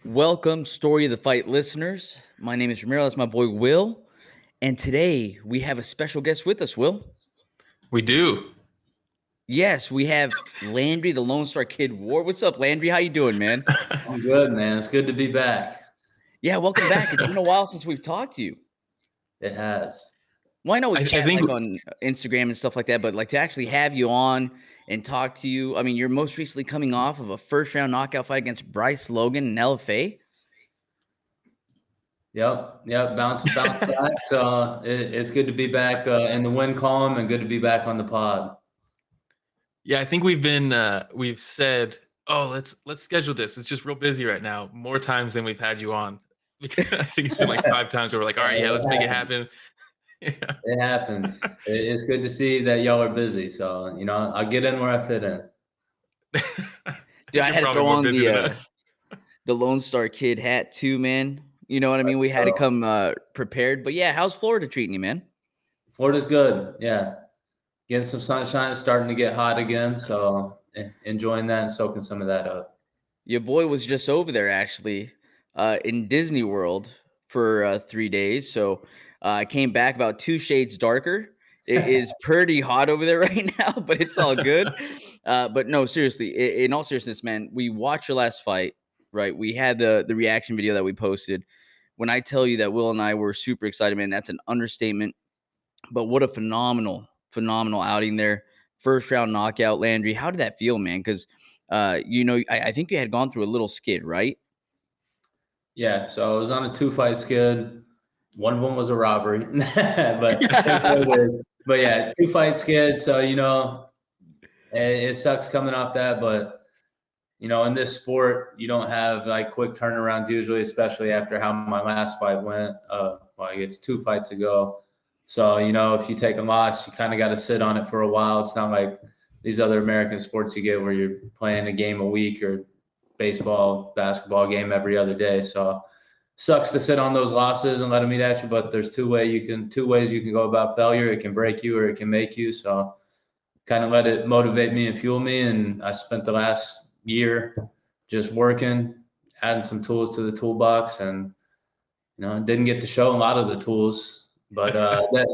Welcome, Story of the Fight listeners. My name is Ramiro. That's my boy Will. And today we have a special guest with us, Will. We do. Yes, we have Landry, the Lone Star Kid War. What's up, Landry? How you doing, man? I'm good, man. It's good to be back. Yeah, welcome back. It's been a while since we've talked to you. It has. Well, I know we I chat think like on Instagram and stuff like that, but like to actually have you on and talk to you. I mean, you're most recently coming off of a first round knockout fight against Bryce Logan in LFA. Yep. Bounce back. So it's good to be back in the win column and good to be back on the pod. I think we've said, oh, let's schedule this. It's just real busy right now, more times than we've had you on. Because I think it's been like 5 times where we're like, all right, yeah, let's make it happen. Yeah. It happens. It's good to see that y'all are busy. So I'll get in where I fit in. Dude, I You're had to probably throw more on busy than us. the Lone Star Kid hat too, man. You know what I mean? We had to come prepared. But yeah, how's Florida treating you, man? Florida's good. Yeah. Getting some sunshine, starting to get hot again. So enjoying that and soaking some of that up. Your boy was just over there actually in Disney World for 3 days. So I came back about 2 shades darker. It is pretty hot over there right now, but it's all good. But no, seriously, in all seriousness, man, we watched your last fight, right? We had the reaction video that we posted. When I tell you that Will and I were super excited, man, that's an understatement. But what a phenomenal outing there. First round knockout, Landry. How did that feel, man? Because I think you had gone through a little skid, right? Yeah, so I was on a 2-fight skid. One of them was a robbery, but that's what it is. But yeah, 2-fight skid. So it sucks coming off that, but in this sport, you don't have like quick turnarounds usually, especially after how my last fight went. I guess 2 fights ago. So if you take a loss, you kind of got to sit on it for a while. It's not like these other American sports you get where you're playing a game a week or baseball, basketball game every other day. So sucks to sit on those losses and let them eat at you. But there's two ways you can go about failure. It can break you or it can make you. So kind of let it motivate me and fuel me. And I spent the last year just working, adding some tools to the toolbox, and didn't get to show a lot of the tools, but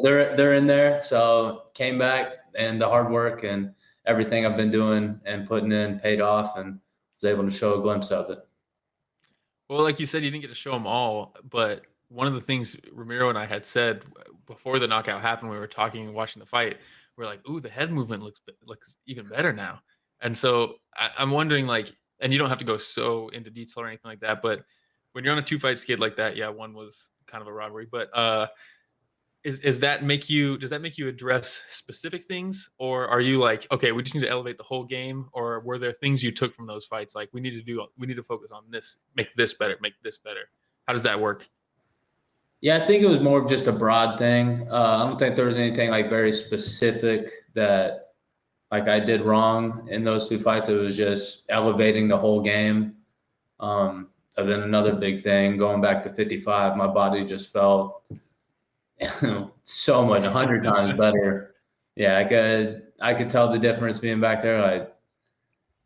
they're in there. So came back, and the hard work and everything I've been doing and putting in paid off, and was able to show a glimpse of it. Well, like you said, you didn't get to show them all, but one of the things Ramiro and I had said before the knockout happened, we were talking and watching the fight. We're like, "Ooh, the head movement looks even better now." And so I'm wondering, like, and you don't have to go so into detail or anything like that, but when you're on a 2-fight skid like that, yeah, one was kind of a robbery, but does that make you address specific things, or are you like, okay, we just need to elevate the whole game, or were there things you took from those fights like we need to focus on this, make this better? How does that work? Yeah, I think it was more of just a broad thing. I don't think there was anything like very specific that like I did wrong in those 2 fights. It was just elevating the whole game. And then another big thing, going back to 55, my body just felt so much, 100 times better. Yeah, I could tell the difference being back there. Like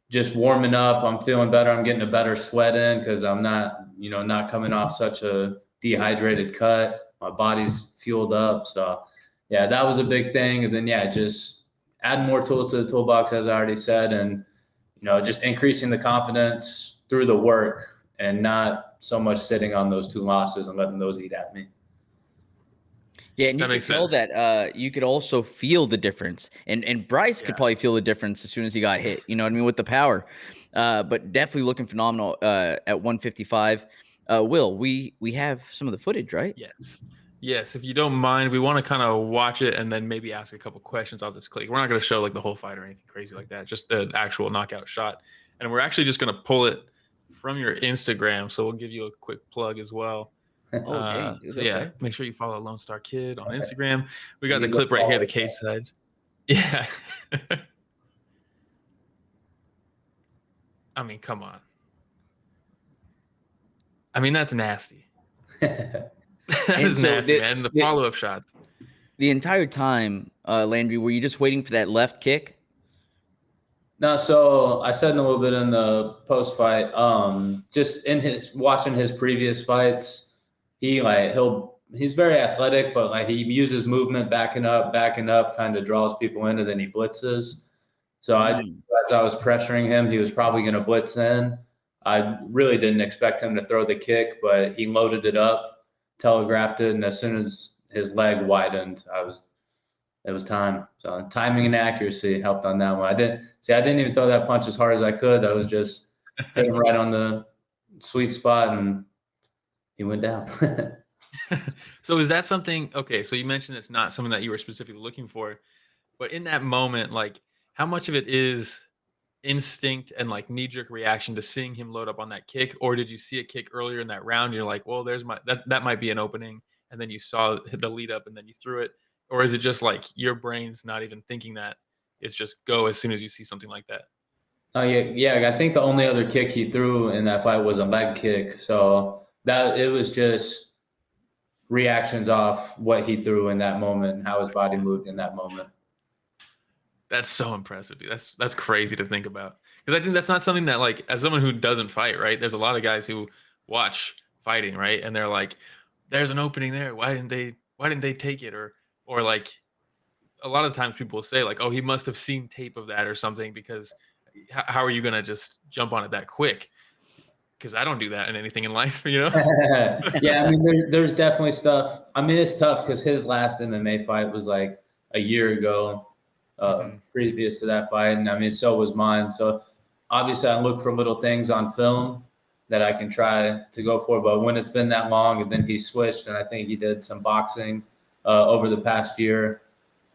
just warming up, I'm feeling better. I'm getting a better sweat in because I'm not coming off such a dehydrated cut. My body's fueled up. So yeah, that was a big thing. And then just add more tools to the toolbox, as I already said, and just increasing the confidence through the work and not so much sitting on those 2 losses and letting those eat at me. Yeah, and you That could makes tell sense. that you could also feel the difference. And Bryce could Yeah. probably feel the difference as soon as he got hit, you know what I mean, with the power. But definitely looking phenomenal at 155. Will, we have some of the footage, right? Yes. If you don't mind, we want to kind of watch it and then maybe ask a couple questions off this click. We're not going to show like the whole fight or anything crazy like that, just the actual knockout shot. And we're actually just going to pull it from your Instagram. So we'll give you a quick plug as well. Oh, dang, dude. So yeah, Okay. make sure you follow Lone Star Kid on Instagram. We got You the look clip right here, the forward to cage side. Yeah. I mean, come on. I mean, that's nasty. that. That And is so nasty, man. The follow-up shots. the entire time, Landry, were you just waiting for that left kick? No, so I said in a little bit in the post fight, just in his watching his previous fights, he's very athletic, but like he uses movement backing up, kind of draws people in, and then he blitzes. So as I was pressuring him, he was probably going to blitz in. I really didn't expect him to throw the kick, but he loaded it up, telegraphed it, and as soon as his leg widened, it was time. So timing and accuracy helped on that one. I didn't even throw that punch as hard as I could. I was just hitting right on the sweet spot, and he went down. So is that something? Okay, so you mentioned it's not something that you were specifically looking for, but in that moment, like how much of it is instinct and like knee-jerk reaction to seeing him load up on that kick, or did you see a kick earlier in that round? You're like, well, there's that might be an opening, and then you saw the lead up and then you threw it, or is it just like your brain's not even thinking that? It's just go as soon as you see something like that. Oh yeah. I think the only other kick he threw in that fight was a leg kick. So that it was just reactions off what he threw in that moment and how his body moved in that moment. That's so impressive, dude. That's crazy to think about. Because I think that's not something that, like, as someone who doesn't fight, right? There's a lot of guys who watch fighting, right? And they're like, there's an opening there. Why didn't they take it? Or like a lot of times people will say, like, oh, he must have seen tape of that or something, because how are you gonna just jump on it that quick? Because I don't do that in anything in life, you know? Yeah, I mean, there's definitely stuff. I mean, it's tough because his last MMA fight was like a year ago, previous to that fight, and I mean, so was mine. So obviously, I look for little things on film that I can try to go for. But when it's been that long, and then he switched, and I think he did some boxing over the past year.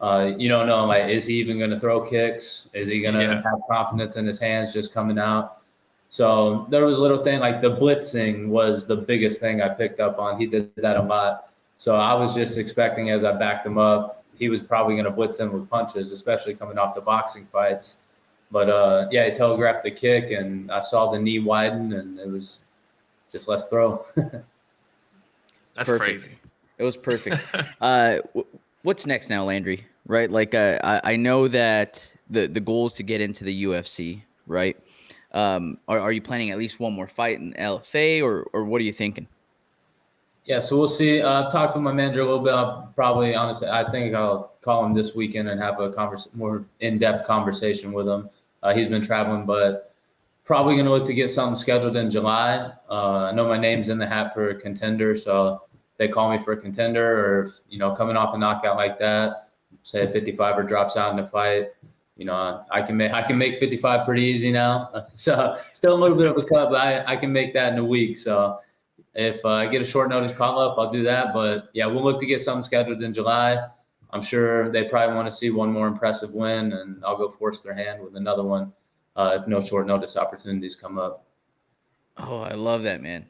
You don't know, like, is he even going to throw kicks? Is he going to have confidence in his hands just coming out? So there was a little thing like the blitzing was the biggest thing I picked up on. He did that a lot. So I was just expecting as I backed him up, he was probably going to blitz in with punches, especially coming off the boxing fights. But yeah, he telegraphed the kick, and I saw the knee widen, and it was just let's throw. That's Perfect. crazy. It was perfect. What's next now, Landry? Right? Like, I know that the goal is to get into the UFC, right? Are you planning at least one more fight in LFA, or what are you thinking? Yeah, so we'll see. I've talked with my manager a little bit. I'll probably, honestly, I think I'll call him this weekend and have a more in-depth conversation with him. He's been traveling, but probably going to look to get something scheduled in July. I know my name's in the hat for a contender, so they call me for a contender, or if, coming off a knockout like that, say a 55er drops out in the fight. I can make 55 pretty easy now. So still a little bit of a cut, but I can make that in a week. So if I get a short notice call up, I'll do that. But yeah, we'll look to get something scheduled in July. I'm sure they probably want to see one more impressive win, and I'll go force their hand with another one if no short notice opportunities come up. Oh, I love that, man.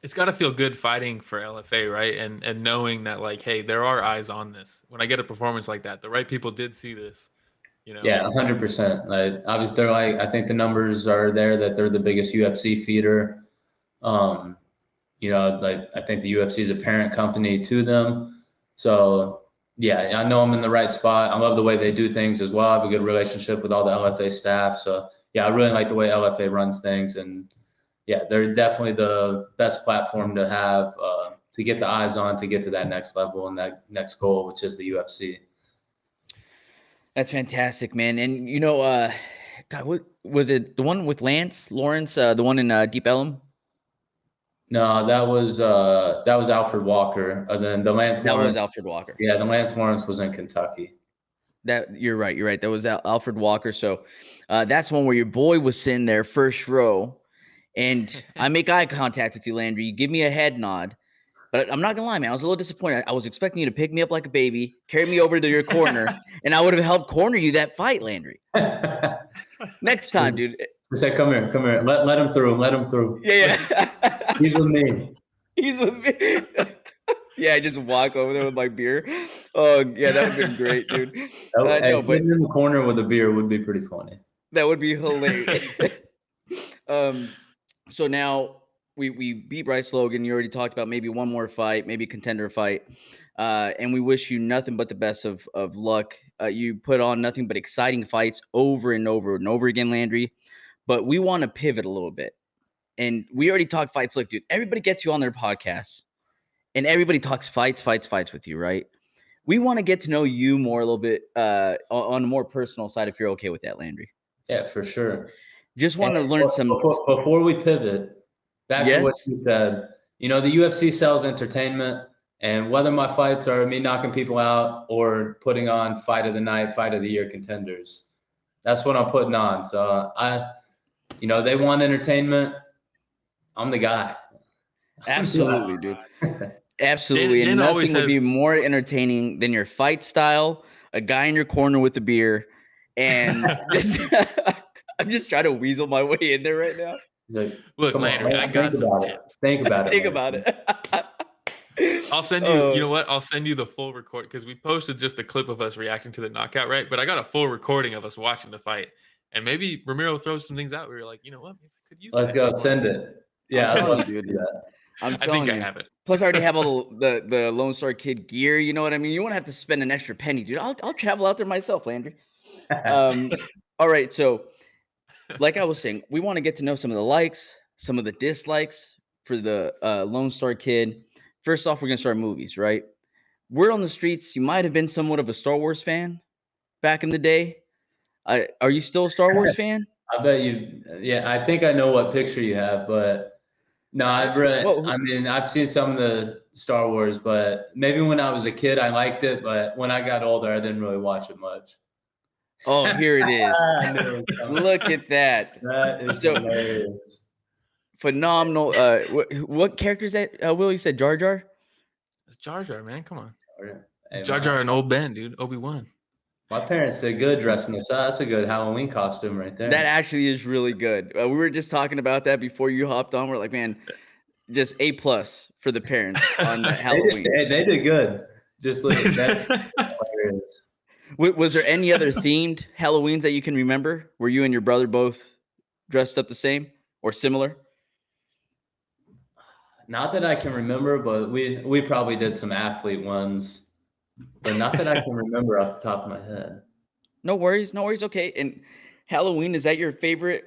It's got to feel good fighting for LFA, right? And knowing that, like, hey, there are eyes on this. When I get a performance like that, the right people did see this. Yeah, 100%. Like, obviously, they're like, I think the numbers are there that they're the biggest UFC feeder. Like, I think the UFC is a parent company to them. So yeah, I know I'm in the right spot. I love the way they do things as well. I have a good relationship with all the LFA staff. So yeah, I really like the way LFA runs things, and yeah, they're definitely the best platform to have to get the eyes on to get to that next level and that next goal, which is the UFC. That's fantastic, man. And God, what was it? The one with Lawrence, the one in Deep Ellum? No, that was Alfred Walker. Then the Lance That Lawrence. was Alfred Walker. Yeah, the Lance Lawrence was in Kentucky. That you're right. You're right. That was Alfred Walker. So that's one where your boy was sitting there first row, and I make eye contact with you, Landry. You give me a head nod. But I'm not gonna lie, man. I was a little disappointed. I was expecting you to pick me up like a baby, carry me over to your corner, and I would have helped corner you that fight, Landry. Next time, dude. I said, come here. Let him through. Let him through. Yeah. He's with me. He's with me. Yeah, I just walk over there with my beer. Oh, yeah, that would have been great, dude. Sitting in the corner with a beer would be pretty funny. That would be hilarious. So now, we beat Bryce Logan. You already talked about maybe one more fight, maybe contender fight. And we wish you nothing but the best of luck. You put on nothing but exciting fights over and over and over again, Landry. But we want to pivot a little bit. And we already talked fights. Look, dude, everybody gets you on their podcasts and everybody talks fights with you, right? We want to get to know you more a little bit on a more personal side, if you're okay with that, Landry. Yeah, for sure. Just want to learn some. Before we pivot, back to what Yes. you said, the UFC sells entertainment, and whether my fights are me knocking people out or putting on fight of the night, fight of the year contenders, that's what I'm putting on. So they want entertainment. I'm the guy. Absolutely, dude. Absolutely. Dan And always nothing would be says- more entertaining than your fight style, a guy in your corner with a beer, and I'm just trying to weasel my way in there right now. He's like, Look, come on, Landry, I think got some about it. tips. Think about it. Think man. about it. I'll send you. You know what? I'll send you the full record because we posted just a clip of us reacting to the knockout, right? But I got a full recording of us watching the fight, and maybe Ramiro throws some things out. We were like, you know what? Maybe I could use. Let's that go. more. Send it. Yeah, I'm I'd telling love you, to dude. see that. I'm I telling think you. I have it. Plus, I already have all the Lone Star Kid gear. You know what I mean? You won't have to spend an extra penny, dude. I'll travel out there myself, Landry. All right. So, like I was saying, we want to get to know some of the likes, some of the dislikes for the Lone Star Kid. First off, we're gonna start movies, right? Word on the streets, you might have been somewhat of a Star Wars fan back in the day. Are you still a Star Wars fan? I bet you. Yeah, I think I know what picture you have, but no, Well, I've seen some of the Star Wars, but maybe when I was a kid I liked it, but when I got older I didn't really watch it much. oh, here it is. I knew it was coming. Look at that. That is So- hilarious. Phenomenal. What character is that? Will, you said Jar Jar? It's Jar Jar, man. Come on, Hey, Jar Jar and old Ben, dude. Obi-Wan. My parents did good dressing us up. That's a good Halloween costume right there. That actually is really good. We were just talking about that before you hopped on. We're like, man, just A+ for the parents on the Halloween. They did good. Just like that. Hilarious. Was there any other themed Halloweens that you can remember? Were you and your brother both dressed up the same or similar? Not that I can remember, but we probably did some athlete ones, but not that I can remember off the top of my head. No worries. Okay. And Halloween, is that your favorite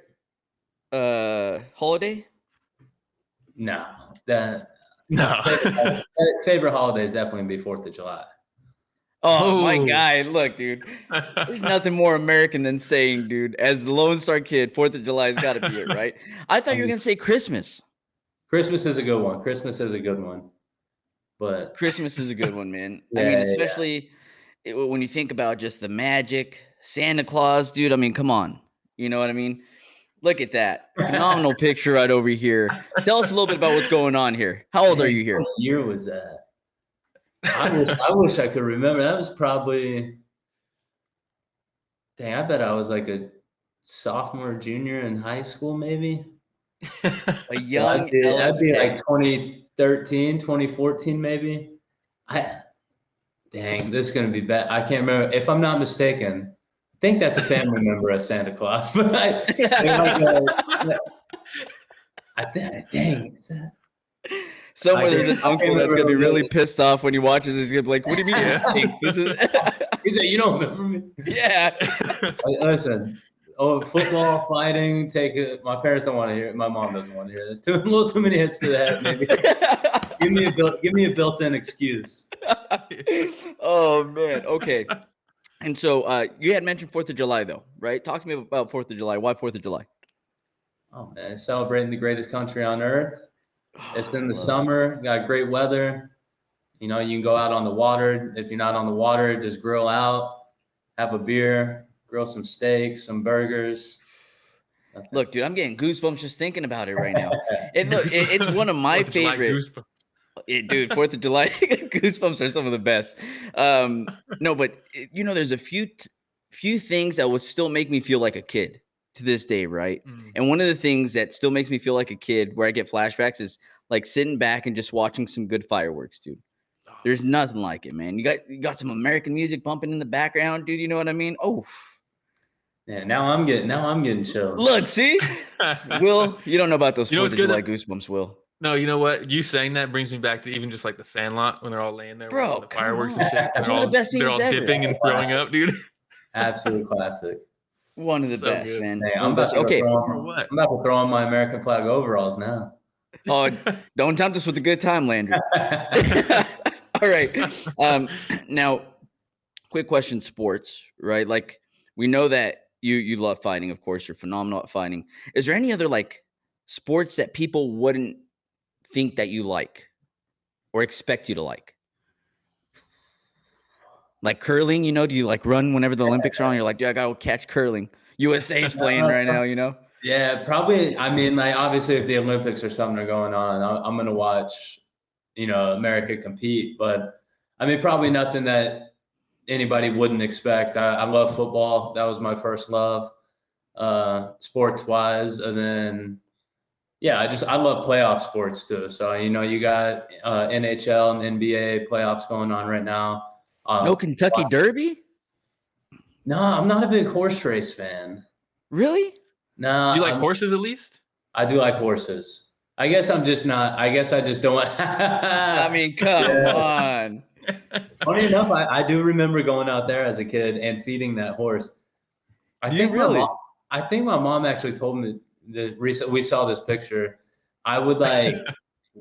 holiday? No, No. favorite holiday is definitely gonna be 4th of July. Oh, my Oh. guy. Look, dude. There's nothing more American than saying, dude, as the Lone Star Kid, 4th of July has got to be it, right? I thought you were going to say Christmas. Christmas is a good one. Christmas is a good one, but Christmas is a good one, man. I Yeah, mean, yeah. especially when you think about just the magic, Santa Claus, dude. I mean, come on. You know what I mean? Look at that. Phenomenal picture right over here. Tell us a little bit about what's going on here. How old are you here? What year was that? I wish I could remember. That was probably. Dang, I bet I was like a sophomore, junior in high school, maybe. A young That'd be LFA. like 2013, 2014, maybe. Dang, this is gonna be bad. I can't remember. If I'm not mistaken, I think that's a family member of Santa Claus. But dang, is that? Somewhere there's an I uncle can't that's gonna be remember really this. pissed off when he watches this. He's gonna be like, "What do you mean? Yeah. You think this is?" He's like, you don't remember me? Yeah. Listen, football, fighting, take it. My parents don't want to hear it. My mom doesn't want to hear this. A little too many hits to the head, maybe. Give me a built-in excuse. Oh man. Okay. And so you had mentioned 4th of July though, right? Talk to me about 4th of July. Why 4th of July? Oh man, celebrating the greatest country on earth. It's in the Love it. summer, got great weather. You can go out on the water. If you're not on the water, just grill out, have a beer, grill some steaks, some burgers. That's it. Look, dude, I'm getting goosebumps just thinking about it right now. It's one of my 4th of July favorite. goosebumps. Dude, 4th of July goosebumps are some of the best. No, but there's a few things that would still make me feel like a kid to this day, right? Mm. And one of the things that still makes me feel like a kid, where I get flashbacks, is like sitting back and just watching some good fireworks, dude. Oh, There's nothing like it, man. You got some American music bumping in the background, dude. You know what I mean? Oh, Yeah, now I'm getting chilled. Look, see, Will, you don't know about those You know Fourth what's of good? July goosebumps, Will. No, you know what? You saying that brings me back to even just like the Sandlot when they're all laying there watching Bro, the come fireworks on. and shit. It's one of the best They're scenes all ever. dipping and throwing up, dude. Absolute classic. One of the So best, good. man. Hey, One of the best. Okay. Or what? I'm about to throw on my American flag overalls now. Oh, don't tempt us with a good time, Landry. All right. Now, quick question, sports, right? Like we know that you love fighting, of course, you're phenomenal at fighting. Is there any other like sports that people wouldn't think that you like or expect you to like? Like curling, do you like run whenever the Olympics are on? You're like, dude, I gotta catch curling. USA's playing right now. Yeah, probably. I mean, like obviously, if the Olympics or something are going on, I'm gonna watch, America compete. But I mean, probably nothing that anybody wouldn't expect. I love football. That was my first love, sports wise, and then yeah, I love playoff sports too. So you got NHL and NBA playoffs going on right now. No Kentucky Derby? No, I'm not a big horse race fan. Really? No, Do you like horses at least? I do like horses. I guess I'm just not. I guess I just don't. I mean, come on. Funny enough, I do remember going out there as a kid and feeding that horse. Do you really? I think my mom actually told me that we saw this picture. I would like,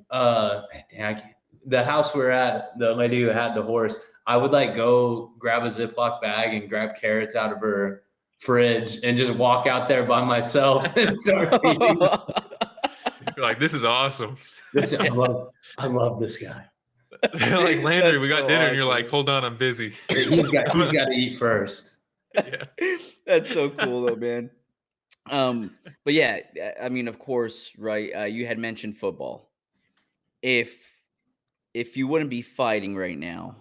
the house we're at, the lady who had the horse, I would like go grab a Ziploc bag and grab carrots out of her fridge and just walk out there by myself and start feeding. You're like, this is awesome. I love this guy. They're like, Landry, we got so dinner, awesome. and you're like, hold on, I'm busy. He's got to eat first. Yeah. That's so cool though, man. But yeah, I mean, of course, right? You had mentioned football. If you wouldn't be fighting right now,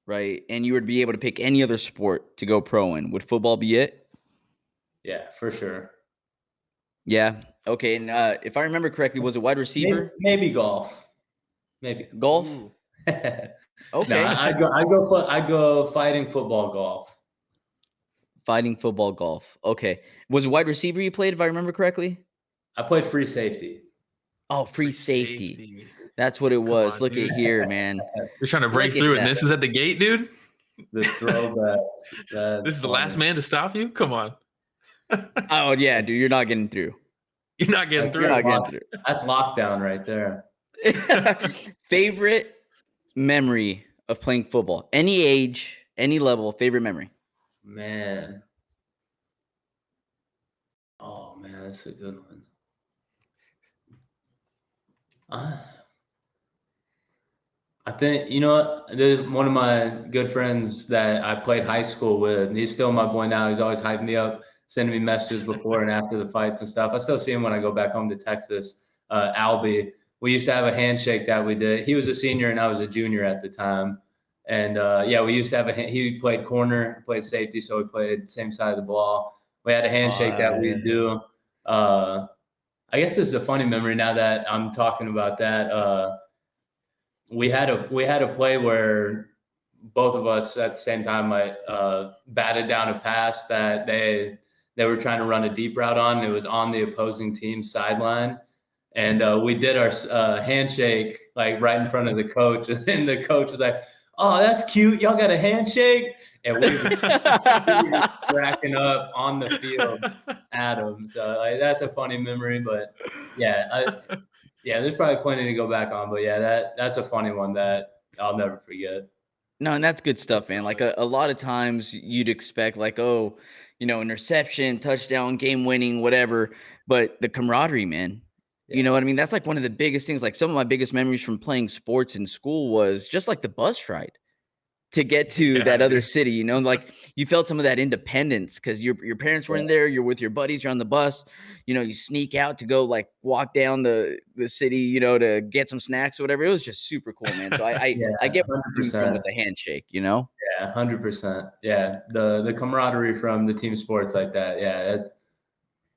right, and you would be able to pick any other sport to go pro in, would football be it? Yeah, for sure. Yeah. Okay. And if I remember correctly, was it wide receiver? Maybe golf. Maybe Golf. Okay. Okay. No, I go fighting football golf. Fighting football golf. Okay. Was it wide receiver you played, if I remember correctly? I played free safety. Oh, free safety. That's what it was. on, Look dude. at here, man. You're trying to break Look at through it, and that. this is at the gate, dude. The throwback. This is the last man to stop you. Come on. Oh yeah, dude, you're not getting through. You're not getting through. You're not getting through. That's lockdown right there. Favorite memory of playing football? Any age, any level, favorite memory? Man. Oh man, that's a good one. I think one of my good friends that I played high school with. He's still my boy now. He's always hyping me up, sending me messages before and after the fights and stuff. I still see him when I go back home to Texas. Albie, we used to have a handshake that we did. He was a senior and I was a junior at the time, and we used to have he played corner, played safety, so we played same side of the ball. We had a handshake that we'd do. I guess this is a funny memory now that I'm talking about that. We had a play where both of us at the same time batted down a pass that they were trying to run a deep route on. It was on the opposing team's sideline, and we did our handshake like right in front of the coach, and then the coach was like, "Oh, that's cute. Y'all got a handshake?" And we were cracking up on the field at him. So that's a funny memory, but yeah. There's probably plenty to go back on, but yeah, that's a funny one that I'll never forget. No, and that's good stuff, man. Like a lot of times you'd expect like, oh, interception, touchdown, game winning, whatever. But the camaraderie, man. Yeah. You know what I mean? That's like one of the biggest things. Like some of my biggest memories from playing sports in school was just like the bus ride to get to that other city, like you felt some of that independence because your parents were in there, you're with your buddies, you're on the bus, you sneak out to go like walk down the city, to get some snacks or whatever. It was just super cool, man. So I get 100% with the handshake, Yeah, 100%. Yeah, the camaraderie from the team sports like that. Yeah,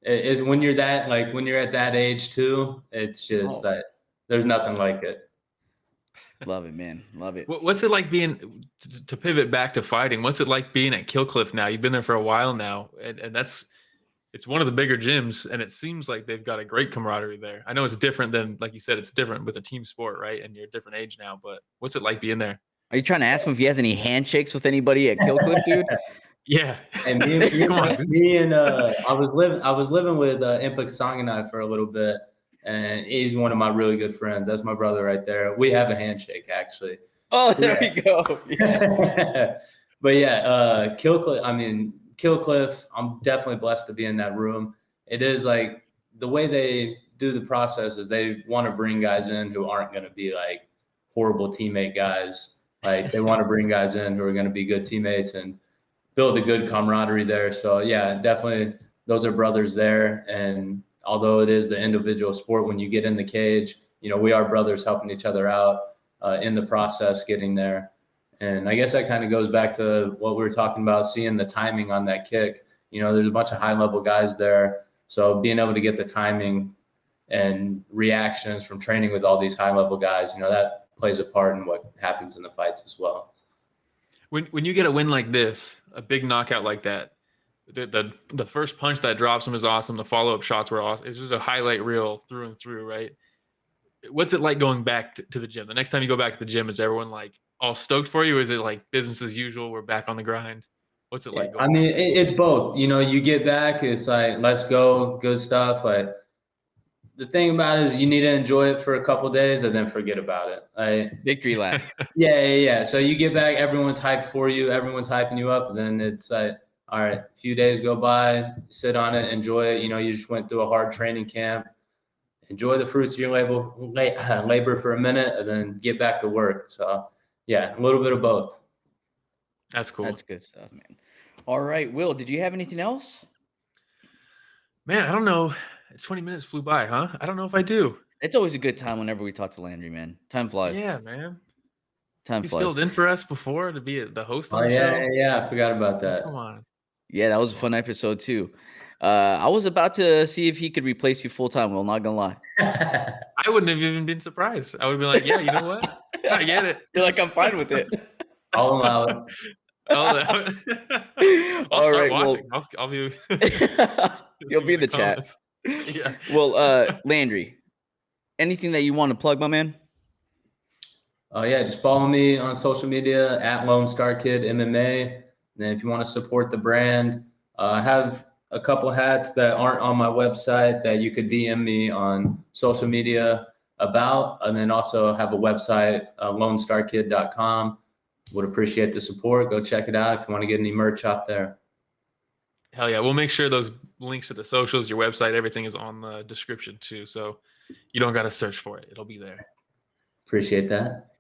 it's when you're at that age too. It's just there's nothing like it. Love it, man. Love it. What's it like being to pivot back to fighting? What's it like being at Killcliff now? You've been there for a while now, and it's one of the bigger gyms, and it seems like they've got a great camaraderie there. I know it's different than, like you said, it's different with a team sport, right? And you're a different age now, but what's it like being there? Are you trying to ask him if he has any handshakes with anybody at Killcliff, dude? Yeah. And Come on. I was living with Impak Sanganai for a little bit, and he's one of my really good friends. That's my brother right there. We have a handshake, actually. Oh, there we go. Yes. But yeah, Killcliff, I'm definitely blessed to be in that room. It is like the way they do the process is they want to bring guys in who aren't going to be like horrible teammate guys. Like they want to bring guys in who are going to be good teammates and build a good camaraderie there. So yeah, definitely those are brothers there. And although it is the individual sport, when you get in the cage, we are brothers helping each other out in the process getting there. And I guess that kind of goes back to what we were talking about, seeing the timing on that kick. There's a bunch of high-level guys there. So being able to get the timing and reactions from training with all these high-level guys, that plays a part in what happens in the fights as well. When you get a win like this, a big knockout like that, the first punch that drops him is awesome. The follow-up shots were awesome. It's just a highlight reel through and through, right? What's it like going back to the gym? The next time you go back to the gym, is everyone like all stoked for you? Or is it like business as usual? We're back on the grind. What's it like? It's both. You get back, it's like, let's go, good stuff. Like the thing about it is you need to enjoy it for a couple of days and then forget about it. Victory lap. Yeah. So you get back, everyone's hyped for you, everyone's hyping you up, and then it's like, all right, a few days go by, sit on it, enjoy it. You just went through a hard training camp. Enjoy the fruits of your labor for a minute and then get back to work. So yeah, a little bit of both. That's cool. That's good stuff, man. All right, Will, did you have anything else? Man, I don't know. 20 minutes flew by, huh? I don't know if I do. It's always a good time whenever we talk to Landry, man. Time flies. Yeah, man. Time He's flies. filled in for us before to be the host on the show. Yeah. I forgot about that. Come on. Yeah, that was a fun episode too. I was about to see if he could replace you full time. Well, not gonna lie. I wouldn't have even been surprised. I would be like, yeah, you know what? I get it. You're like, I'm fine with it. I'll allow it. I'll start watching. Well, I'll be. You'll be in the chat. Yeah. Well, Landry, anything that you want to plug, my man? Yeah, just follow me on social media at Lone Star Kid MMA. And if you want to support the brand, I have a couple hats that aren't on my website that you could DM me on social media about, and then also have a website, lonestarkid.com. Would appreciate the support. Go check it out if you want to get any merch out there. Hell yeah. We'll make sure those links to the socials, your website, everything is on the description too. So you don't got to search for it. It'll be there. Appreciate that.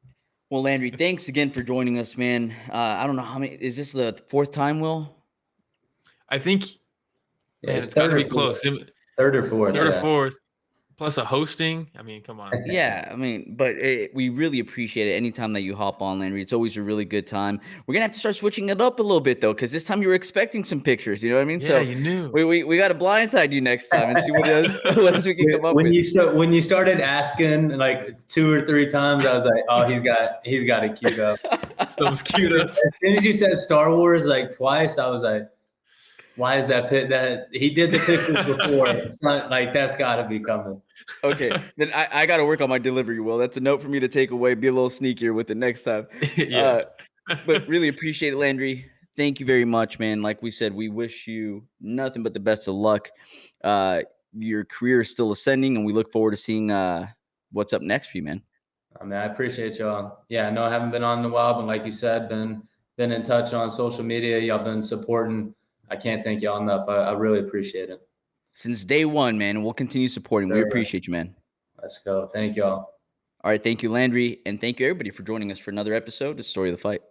Well, Landry, thanks again for joining us, man. I don't know how many, is this the fourth time, Will? I think it's got to be close. Third or fourth. Plus a hosting. I mean, come on. Yeah, but we really appreciate it anytime that you hop on, Landry. It's always a really good time. We're gonna have to start switching it up a little bit though, because this time you were expecting some pictures. You know what I mean? Yeah, so you knew. We got to blindside you next time and see what else we can come up with. When you started asking like 2 or 3 times, I was like, oh, he's got it queued up. Someone's queued up. As soon as you said Star Wars like twice, I was like, why is that that he did the pictures before? It's not like that's got to be coming. Okay, then I got to work on my delivery, Will. That's a note for me to take away. Be a little sneakier with it next time. Yeah. But really appreciate it, Landry. Thank you very much, man. Like we said, we wish you nothing but the best of luck. Your career is still ascending, and we look forward to seeing what's up next for you, man. I appreciate y'all. Yeah, I know I haven't been on in a while, but like you said, been in touch on social media. Y'all been supporting. I can't thank y'all enough. I really appreciate it. Since day one, man, we'll continue supporting. We appreciate you, man. Let's go. Thank y'all. All right. Thank you, Landry. And thank you, everybody, for joining us for another episode of Story of the Fight.